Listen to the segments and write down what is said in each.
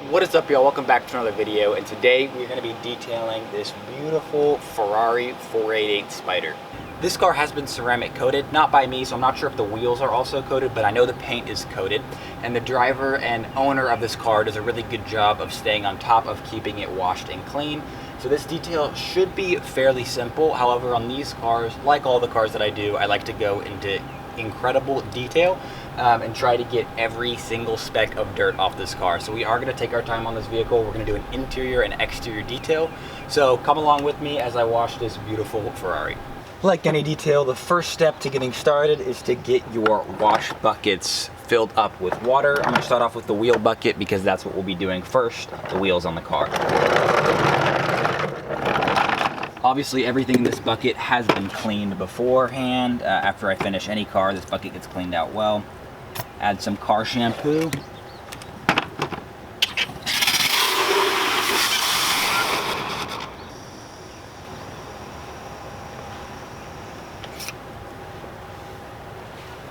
What is up, y'all? Welcome back to another video, and today we're going to be detailing this beautiful Ferrari 488 Spider. This car has been ceramic coated, not by me, so I'm not sure if the wheels are also coated, but I know the paint is coated, and the driver and owner of this car does a really good job of staying on top of keeping it washed and clean. So this detail should be fairly simple. However, on these cars, like all the cars that I do, I like to go into incredible detail and try to get every single speck of dirt off this car. So we are going to take our time on this vehicle. We're going to do an interior and exterior detail. So come along with me as I wash this beautiful Ferrari. Like any detail, the first step to getting started is to get your wash buckets filled up with water. I'm going to start off with the wheel bucket because that's what we'll be doing first, the wheels on the car. Obviously, everything in this bucket has been cleaned beforehand. After I finish any car, this bucket gets cleaned out well. Add some car shampoo.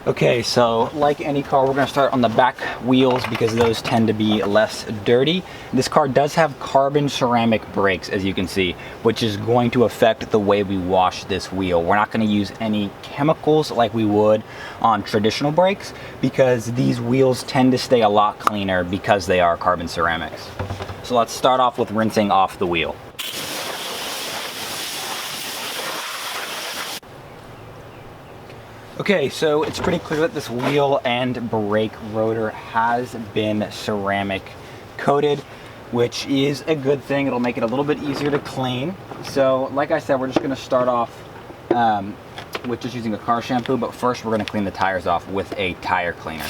Okay, so like any car, we're going to start on the back wheels because those tend to be less dirty. This car does have carbon ceramic brakes, as you can see, which is going to affect the way we wash this wheel. We're not going to use any chemicals like we would on traditional brakes because these wheels tend to stay a lot cleaner because they are carbon ceramics. So let's start off with rinsing off the wheel. Okay, so it's pretty clear that this wheel and brake rotor has been ceramic coated, which is a good thing. It'll make it a little bit easier to clean. So like I said, we're just gonna start off with just using a car shampoo, but first we're gonna clean the tires off with a tire cleaner.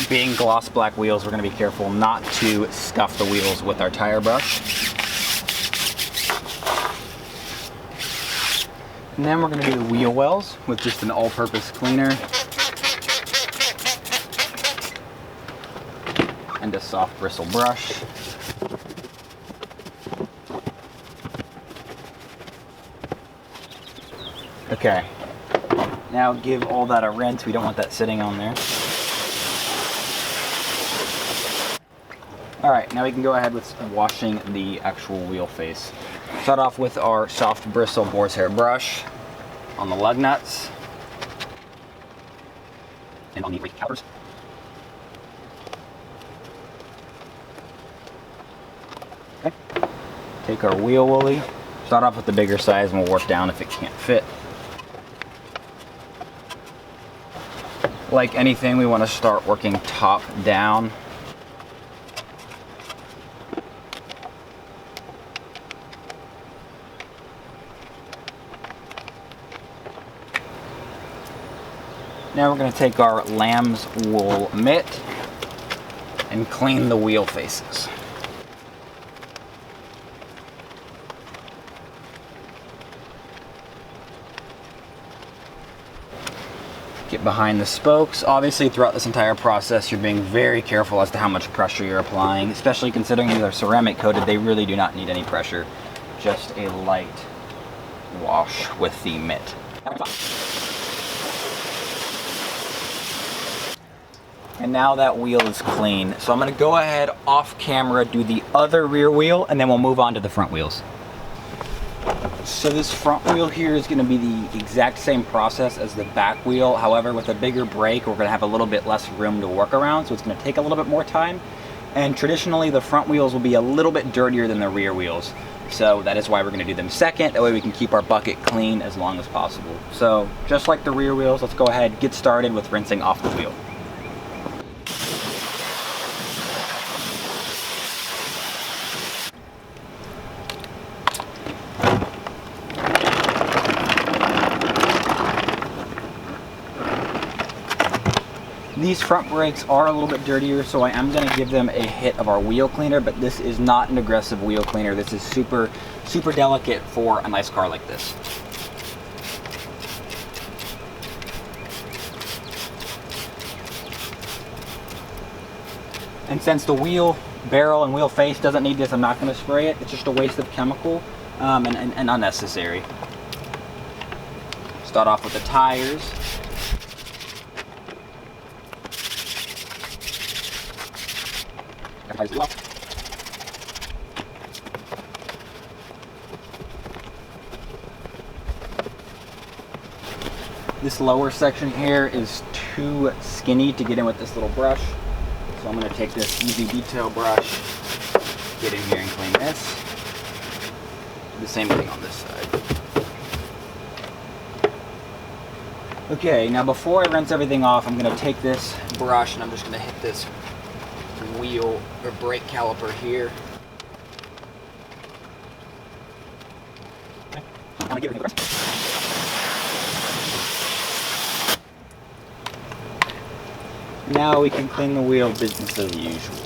Being gloss black wheels, we're going to be careful not to scuff the wheels with our tire brush. And then we're going to do the wheel wells with just an all-purpose cleaner and a soft bristle brush. Okay, now give all that a rinse. We don't want that sitting on there. Alright, now we can go ahead with washing the actual wheel face. Start off with our soft bristle boar's hair brush on the lug nuts and on the brake calipers. Okay. Take our wheel woolly. Start off with the bigger size and we'll work down if it can't fit. Like anything, we want to start working top down. Now we're going to take our lamb's wool mitt and clean the wheel faces. Get behind the spokes. Obviously, throughout this entire process, you're being very careful as to how much pressure you're applying, especially considering these are ceramic coated. They really do not need any pressure, just a light wash with the mitt. And now that wheel is clean. So I'm gonna go ahead off camera, do the other rear wheel, and then we'll move on to the front wheels. So this front wheel here is gonna be the exact same process as the back wheel. However, with a bigger brake, we're gonna have a little bit less room to work around, so it's gonna take a little bit more time. And traditionally, the front wheels will be a little bit dirtier than the rear wheels. So that is why we're gonna do them second. That way we can keep our bucket clean as long as possible. So just like the rear wheels, let's go ahead, get started with rinsing off the wheel. These front brakes are a little bit dirtier, so I am going to give them a hit of our wheel cleaner, but this is not an aggressive wheel cleaner. This is super delicate for a nice car like this. And since the wheel barrel and wheel face doesn't need this. I'm not going to spray it. It's just a waste of chemical and unnecessary. Start off with the tires. This lower section here is too skinny to get in with this little brush. So I'm going to take this easy detail brush, get in here and clean this. Do the same thing on this side. Okay, now before I rinse everything off, I'm going to take this brush and I'm just going to hit this wheel or brake caliper here. Now we can clean the wheel business as usual.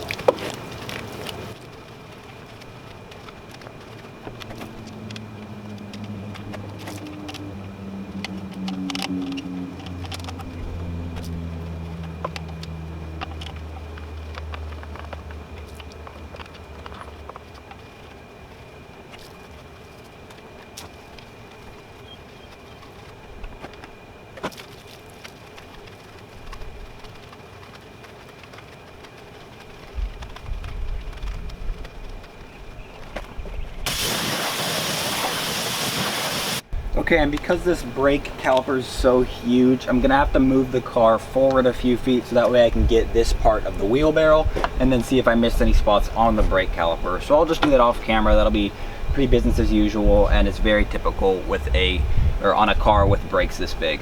Okay, and because this brake caliper is so huge, I'm gonna have to move the car forward a few feet so that way I can get this part of the wheel barrel and then see if I missed any spots on the brake caliper. So I'll just do that off camera. That'll be pretty business as usual, and it's very typical with on a car with brakes this big.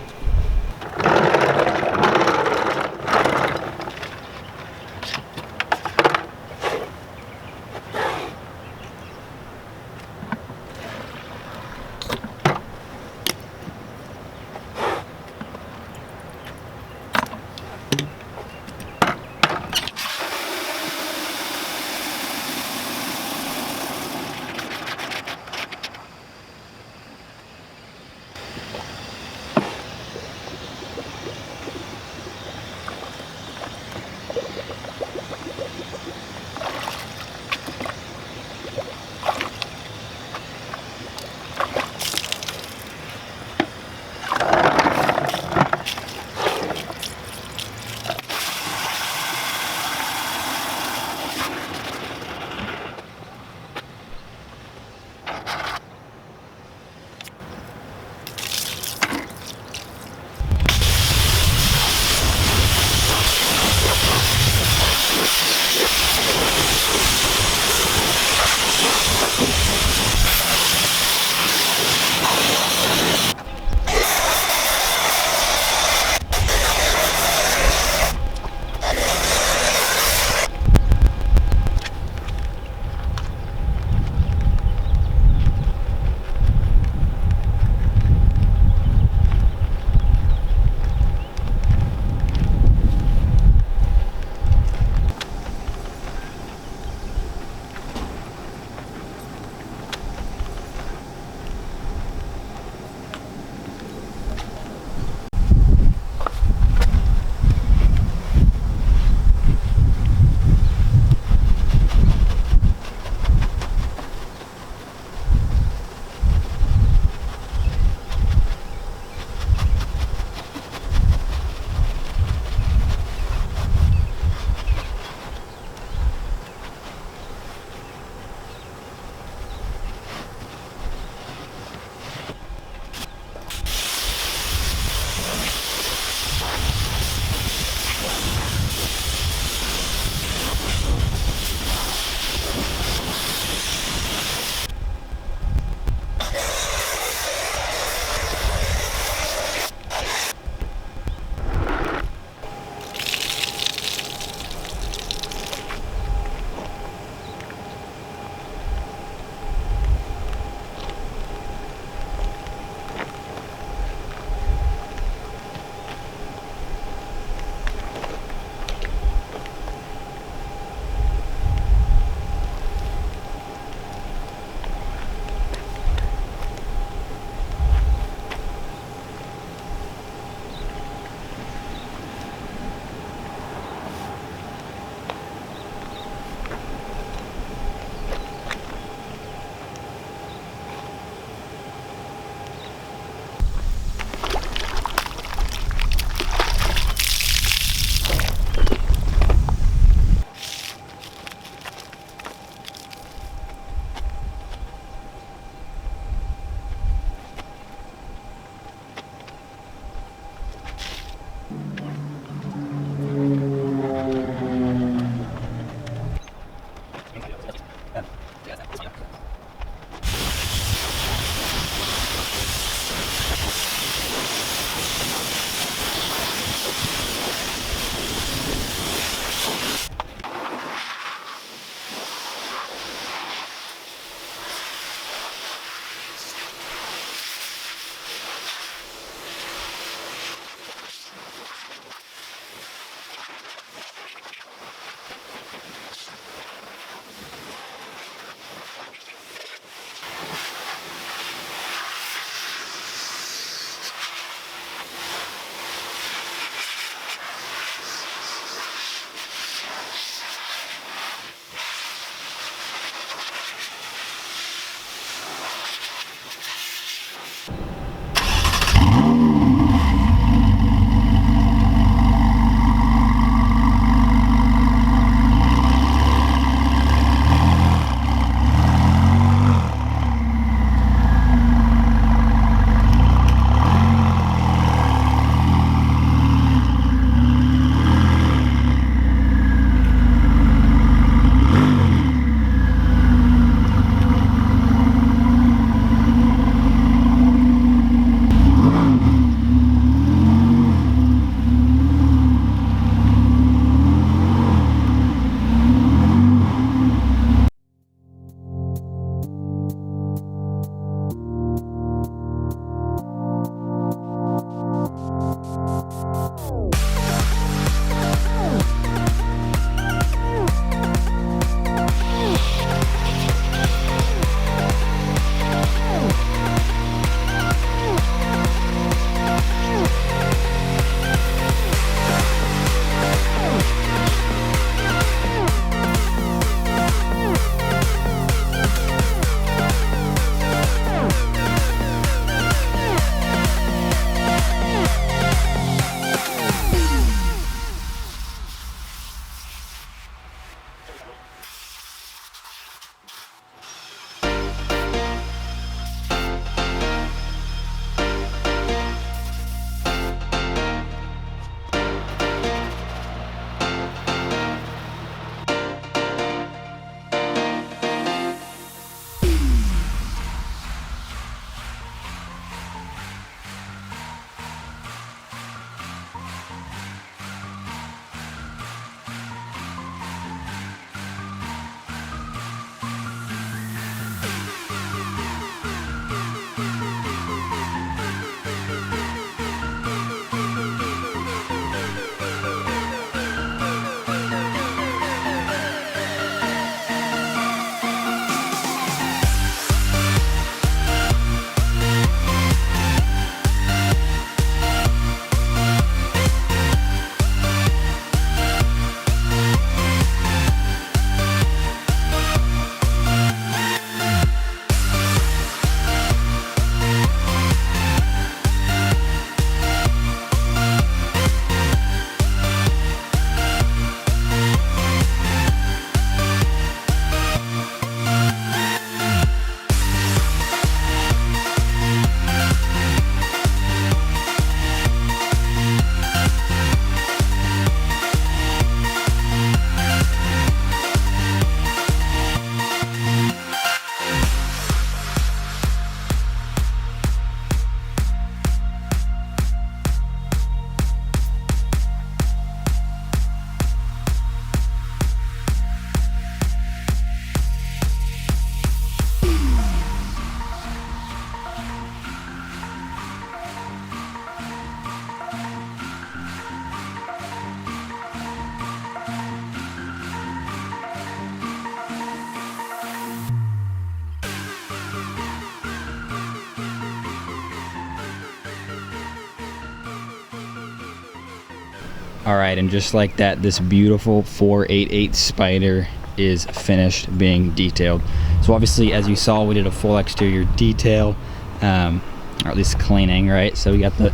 All right, and just like that, this beautiful 488 Spyder is finished being detailed. So obviously, as you saw, we did a full exterior detail, or at least cleaning, right? So we got the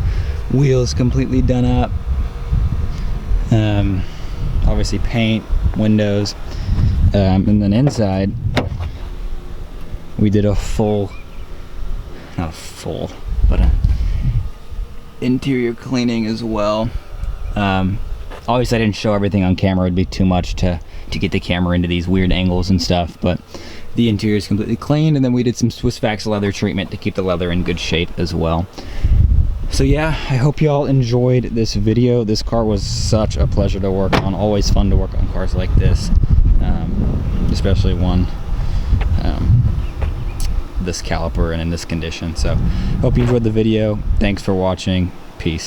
wheels completely done up. Obviously paint, windows, and then inside, we did a full, not a full, but a interior cleaning as well. Obviously I didn't show everything on camera. It'd be too much to get the camera into these weird angles and stuff, but the interior is completely cleaned, and then we did some Swiss Vax leather treatment to keep the leather in good shape as well. So yeah, I hope y'all enjoyed this video. This car was such a pleasure to work on. Always fun to work on cars like this, especially one this caliper and in this condition. So hope you enjoyed the video. Thanks for watching. Peace.